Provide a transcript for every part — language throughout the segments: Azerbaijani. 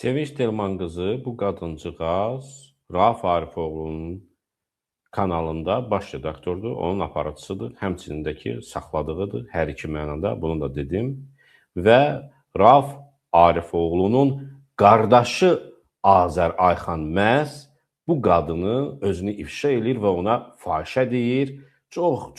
Sevinç Telman qızı bu qadıncığaz Rauf Arifoğlu'nun kanalında baş redaktordur, onun aparatçısıdır, həmçinin də ki, saxladığıdır, hər iki mənada, bunu da dedim. Və Rauf Arifoğlu'nun qardaşı Azər Ayxan məhz bu qadını özünü ifşa eləyir və ona fahişə deyir. Çox,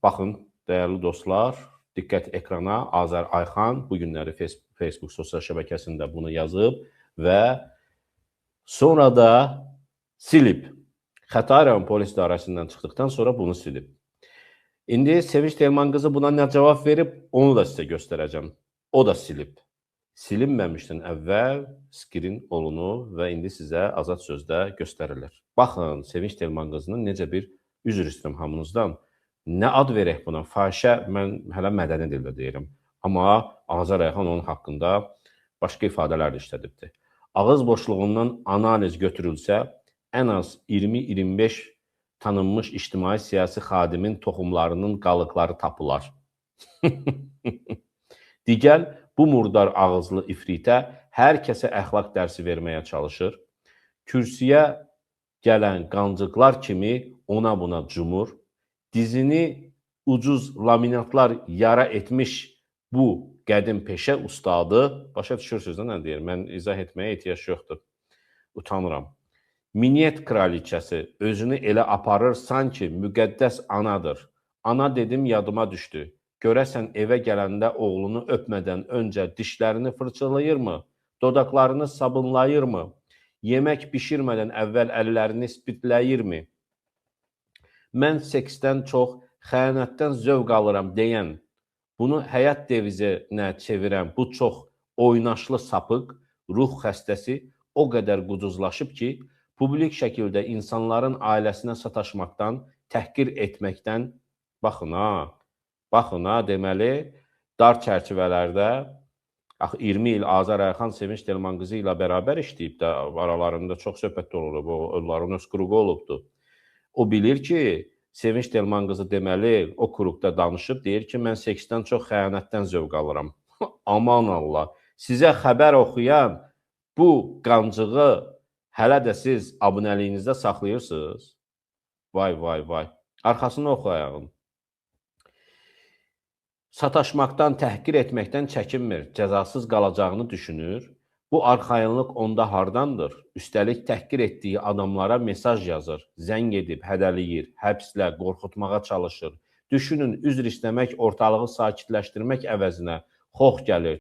baxın, dəyərli dostlar, diqqət ekrana, Azər Ayxan bu günləri Facebook sosial şəbəkəsində bunu yazıb və sonra da silib. Xətai rayon polis idarəsindən çıxdıqdan sonra bunu silib. İndi Sevinç Telman qızı buna nə cavab verib, onu da sizə göstərəcəm. O da silib. Silinməmişdən əvvəl skrin olunub və indi sizə azad sözdə göstərilir. Baxın, Sevinç Telman qızının necə bir, üzr istəyirəm hamınızdan, nə ad verək buna? Fahişə, mən hələ mədəni dildə deyirəm. Amma Azər Ayxan onun haqqında başqa ifadələr də işlədibdir. Ağız boşluğundan analiz götürülsə, ən az 20-25 tanınmış ictimai siyasi xadimin toxumlarının qalıqları tapılar. Digər, bu murdar ağızlı ifritə hər kəsə əxlaq dərsi verməyə çalışır. Kürsüyə gələn qancıqlar kimi ona buna cumur. Dizini ucuz laminatlar yara etmiş bu qədim peşə ustadı, başa düşürsünüz də nə deyir, mən izah etməyə ehtiyac yoxdur, utanıram. Minyet kraliçəsi özünü elə aparır, sanki müqəddəs anadır. Ana dedim, yadıma düşdü. Görəsən evə gələndə oğlunu öpmədən öncə dişlərini fırçalayırmı? Dodaqlarını sabunlayırmı? Yemək bişirmədən əvvəl əllərini spitləyirmi? Mən seksdən çox xəyanətdən zövq alıram deyən, bunu həyat devizinə çevirən bu çox oynaşlı sapıq, ruh xəstəsi o qədər quduzlaşıb ki, publik şəkildə insanların ailəsinə sataşmaqdan, təhqir etməkdən, baxın ha, deməli, dar çərçivələrdə 20 il Azər Ayxan Sevinç Telman qızı ilə bərabər işləyib də, aralarında çox söhbət olub, onların öz qruqu olubdur. O bilir ki, Sevinç Telman qızı deməli, o qruqda danışıb, deyir ki, mən seksdən çox xəyanətdən zövq alıram. Aman Allah, sizə xəbər oxuyan bu qancığı hələ də siz abunəliyinizdə saxlayırsınız. Vay. Arxasını oxuyayağın. Sataşmaqdan, təhqir etməkdən çəkinmir, cəzasız qalacağını düşünür. Bu arxayınlıq onda hardandır? Üstəlik təhqir etdiyi adamlara mesaj yazır, zəng edib, hədəliyir, həbslə, qorxutmağa çalışır. Düşünün, üzr istəmək, ortalığı sakitləşdirmək əvəzinə xox gəlir.